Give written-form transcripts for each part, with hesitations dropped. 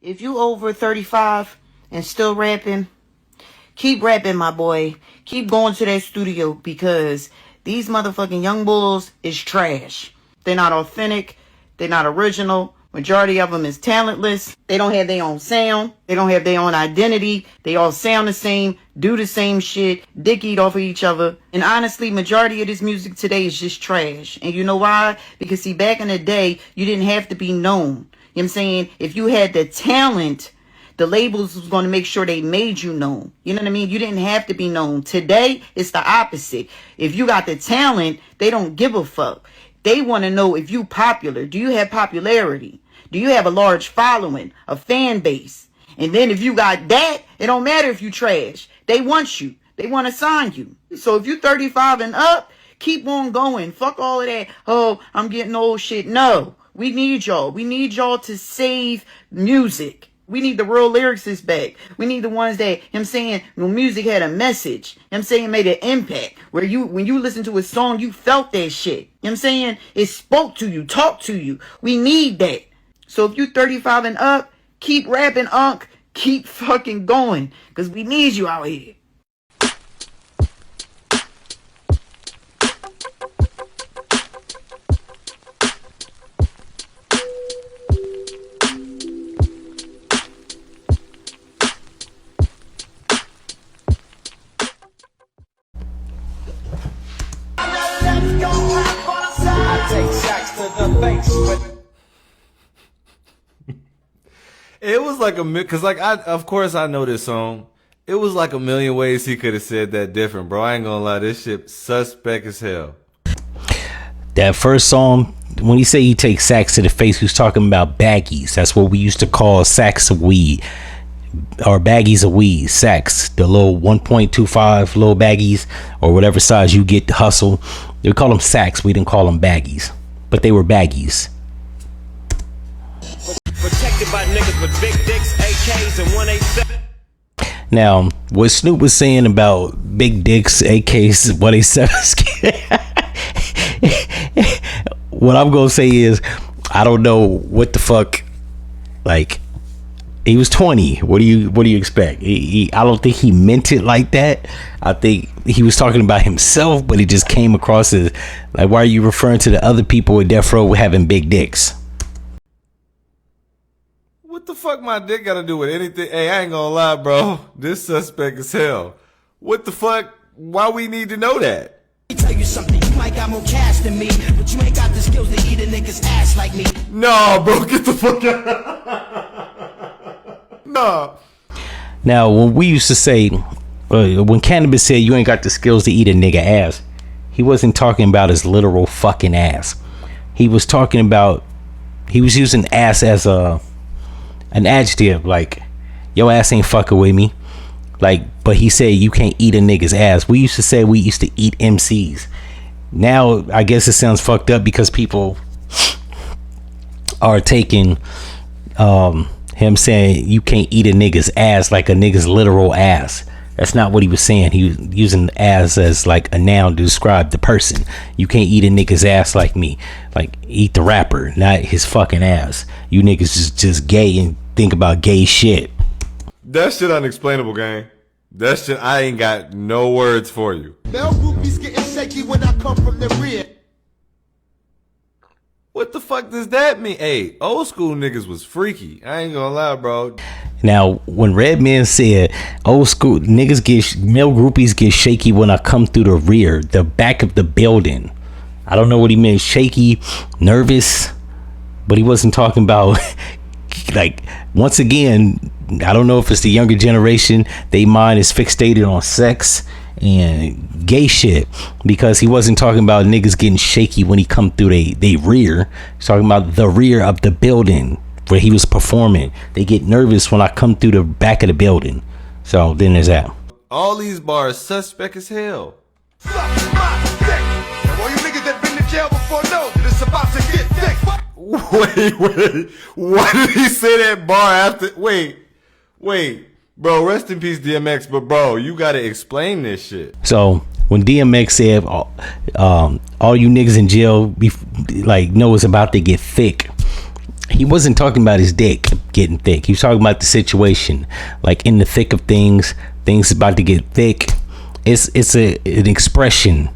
If you over 35 and still rapping, keep rapping, my boy. Keep going to that studio, because these motherfucking young bulls is trash. They're not authentic. They're not original. Majority of them is talentless. They don't have their own sound. They don't have their own identity. They all sound the same, do the same shit, dick eat off of each other. And honestly, majority of this music today is just trash. And you know why? Because see, back in the day, you didn't have to be known. You know what I'm saying? If you had the talent, the labels was going to make sure they made you known. You know what I mean? You didn't have to be known. Today, it's the opposite. If you got the talent, they don't give a fuck. They want to know if you popular. Do you have popularity? Do you have a large following, a fan base? And then if you got that, it don't matter if you trash. They want you. They want to sign you. So if you 35 and up, keep on going. Fuck all of that. Oh, I'm getting old shit. No. We need y'all. We need y'all to save music. We need the real lyricists back. We need the ones that, I'm saying, when music had a message, I'm saying, made an impact. Where when you listen to a song, you felt that shit. I'm saying, it spoke to you, talked to you. We need that. So if you 35 and up, keep rapping, Unc. Keep fucking going. Because we need you out here. It was like because like of course I know this song. It was like a million ways he could have said that different, bro. I ain't gonna lie, this shit suspect as hell. That first song, when he say he takes sacks to the face, he was talking about baggies. That's what we used to call sacks of weed, or baggies of weed, sacks. The little 1.25 little baggies, or whatever size you get to hustle. They would call them sacks. We didn't call them baggies, but they were baggies. Protected by niggas with big dicks, AKs, and 187. Now, what Snoop was saying about big dicks, AKs, 187s, what I'm gonna say is, I don't know what the fuck. Like, he was 20. What do you expect? I don't think he meant it like that. I think he was talking about himself, but it just came across as like, why are you referring to the other people with death row having big dicks? What the fuck my dick gotta do with anything? Hey, I ain't gonna lie, bro. This suspect as hell. What the fuck? Why we need to know that? Let me tell you something. You might got more cash than me, but you ain't got the skills to eat a nigga's ass like me. No, bro, get the fuck out. No. Now, when we used to say, when Cannabis said you ain't got the skills to eat a nigga ass, he wasn't talking about his literal fucking ass. He was talking about, he was using ass as an adjective, like, your ass ain't fucking with me. Like, but he said you can't eat a nigga's ass. We used to say we used to eat MCs. Now, I guess it sounds fucked up because people are taking him saying you can't eat a nigga's ass like a nigga's literal ass. That's not what he was saying. He was using ass as like a noun to describe the person. You can't eat a nigga's ass like me. Like, eat the rapper, not his fucking ass. You niggas is just gay and think about gay shit. That shit unexplainable, gang. That shit, I ain't got no words for you. Male groupies getting shaky when I come from the rear. What the fuck does that mean? Hey, old school niggas was freaky. I ain't gonna lie, bro. Now, when Redman said old school niggas male groupies get shaky when I come through the rear, the back of the building. I don't know what he meant, shaky, nervous, but he wasn't talking about like, once again, I don't know if it's the younger generation, they mind is fixated on sex and gay shit, because he wasn't talking about niggas getting shaky when he come through they rear. He's talking about the rear of the building where he was performing. They get nervous when I come through the back of the building. So then there's that. All these bars suspect as hell. Wait, why did he say that bar after? Wait, bro, rest in peace DMX, but bro, you gotta explain this shit. So when DMX said all you niggas in jail know it's about to get thick, he wasn't talking about his dick getting thick. He was talking about the situation, like in the thick of things about to get thick. It's an expression,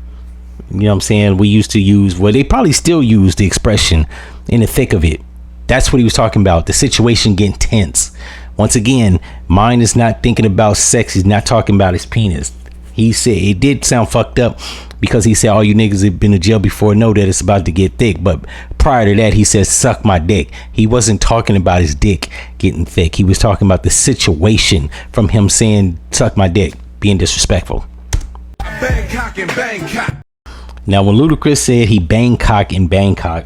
you know what I'm saying, we used to use, well, they probably still use the expression in the thick of it. That's what he was talking about, the situation getting tense. Once again, mine is not thinking about sex. He's not talking about his penis. He said it did sound fucked up because he said all you niggas have been to jail before know that it's about to get thick. But prior to that, he said suck my dick. He wasn't talking about his dick getting thick. He was talking about the situation from him saying suck my dick, being disrespectful. Bangkok and Bangkok. Now, when Ludacris said he Bangkok in Bangkok,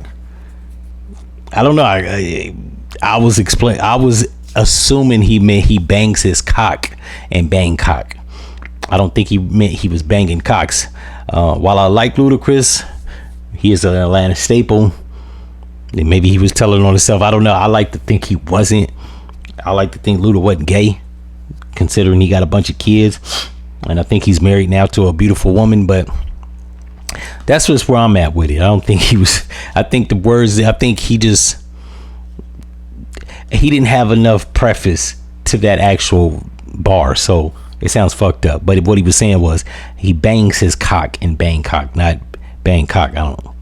I don't know. I was assuming he meant he bangs his cock in Bangkok. I don't think he meant he was banging cocks. While I like Ludacris, he is an Atlanta staple. And maybe he was telling on himself. I don't know. I like to think he wasn't. I like to think Luda wasn't gay, considering he got a bunch of kids. And I think he's married now to a beautiful woman. But that's just where I'm at with it. I don't think he was. I think the words. I think he didn't have enough preface to that actual bar. So it sounds fucked up. But what he was saying was he bangs his cock in Bangkok, not Bangkok. I don't know.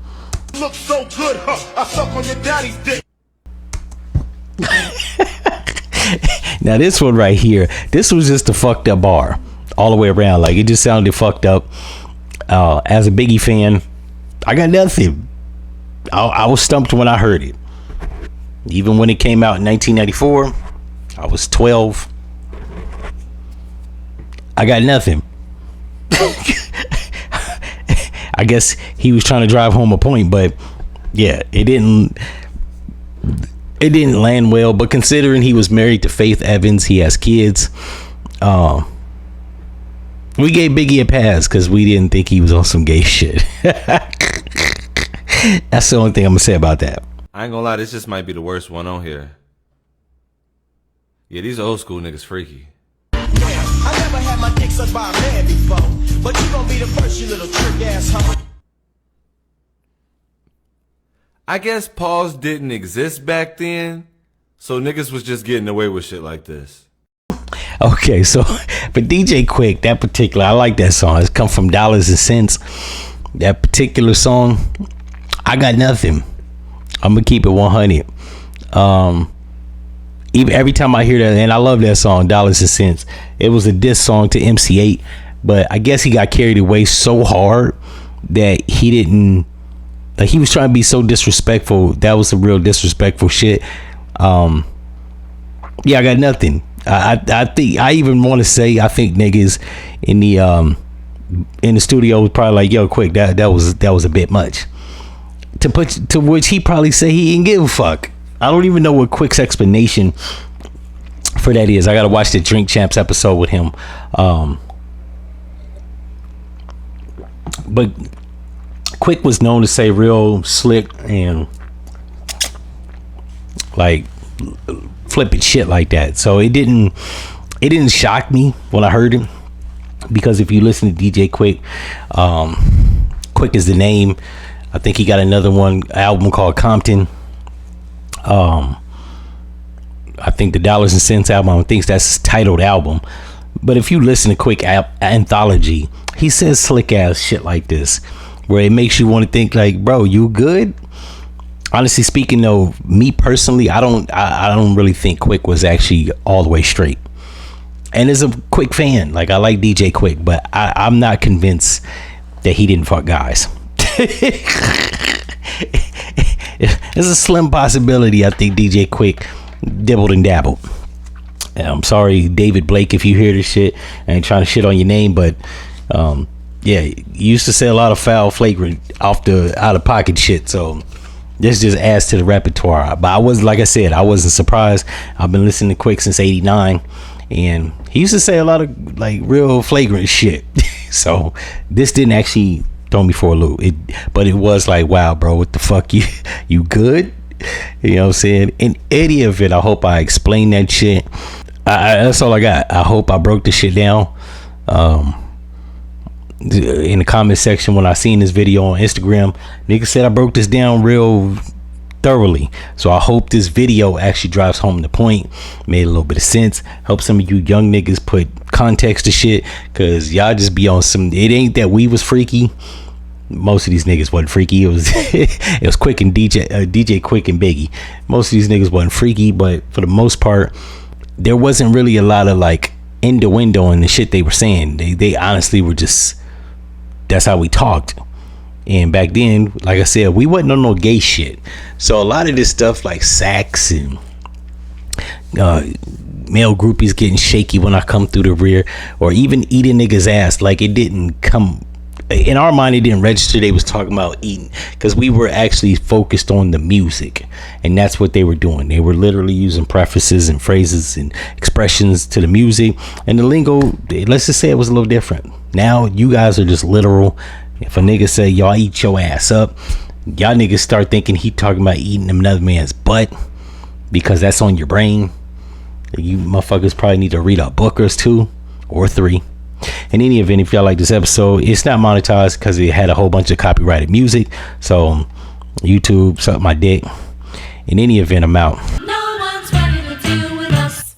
Look so good, huh? I suck on your daddy's dick. Now this one right here, this was just a fucked up bar all the way around. Like, it just sounded fucked up. As a Biggie fan, I got nothing. I was stumped when I heard it. Even when it came out in 1994, I was 12. I got nothing. I guess he was trying to drive home a point, but yeah, it didn't land well. But considering he was married to Faith Evans, he has kids, we gave Biggie a pass because we didn't think he was on some gay shit. That's the only thing I'm gonna say about that. I ain't gonna lie, this just might be the worst one on here. Yeah, these old school niggas freaky. I never had my dick sucked by a man before, but you gon' be the first, you little trick ass hoe. I guess pause didn't exist back then, so niggas was just getting away with shit like this. Okay, so for DJ Quick, that particular, I like that song. It's come from Dollars and Cents. That particular song, I got nothing. I'm gonna keep it 100. Even every time I hear that, and I love that song, Dollars and Cents. It was a diss song to MC8, but I guess he got carried away so hard that he didn't. Like, he was trying to be so disrespectful. That was some real disrespectful shit. Yeah, I got nothing. I think I even want to say I think niggas in the studio was probably like, yo, Quick, that was a bit much. To which he probably say he didn't give a fuck. I don't even know what Quick's explanation for that is. I gotta watch the Drink Champs episode with him. But Quick was known to say real slick and like flipping shit like that. So it didn't shock me when I heard him, because if you listen to DJ Quick, Quick is the name. I think he got another album called Compton. I think the Dollars and Cents album, I think that's his titled album. But if you listen to Quick anthology, he says slick ass shit like this, where it makes you want to think like, bro, you good? Honestly speaking though, me personally, I don't really think Quick was actually all the way straight. And as a Quick fan, like, I like DJ Quick, but I'm not convinced that he didn't fuck guys. There's a slim possibility I think DJ Quick dibbled and dabbled. I'm sorry, David Blake, if you hear this shit. I ain't trying to shit on your name, but yeah, you used to say a lot of foul, flagrant, out of pocket shit. So this just adds to the repertoire. But I was, like I said, I wasn't surprised. I've been listening to Quick since '89, and he used to say a lot of like real flagrant shit. So this didn't actually throw me for a loop. But it was like, wow, bro, what the fuck, you good? You know what I'm saying? In any event, I hope I explained that shit. That's all I got. I hope I broke the shit down. In the comment section when I seen this video on Instagram, nigga said I broke this down real thoroughly. So I hope this video actually drives home the point, made a little bit of sense, help some of you young niggas put context to shit, cause y'all just be on some, it ain't that we was freaky. Most of these niggas wasn't freaky. It was it was Quick and DJ Quick and Biggie. Most of these niggas wasn't freaky, but for the most part, there wasn't really a lot of like innuendo in the shit they were saying. They honestly were just, that's how we talked. And back then, like I said, we wasn't on no gay shit. So a lot of this stuff like sex and male groupies getting shaky when I come through the rear, or even eating niggas ass, like it didn't come in our mind, it didn't register. They was talking about eating, because we were actually focused on the music, and that's what they were doing. They were literally using prefaces and phrases and expressions to the music, and the lingo, let's just say it was a little different. Now you guys are just literal. If a nigga say y'all eat your ass up, y'all niggas start thinking he talking about eating another man's butt, because that's on your brain. You motherfuckers probably need to read a book or two or three. In any event, if y'all like this episode, it's not monetized because it had a whole bunch of copyrighted music. So YouTube suck my dick. In any event, I'm out.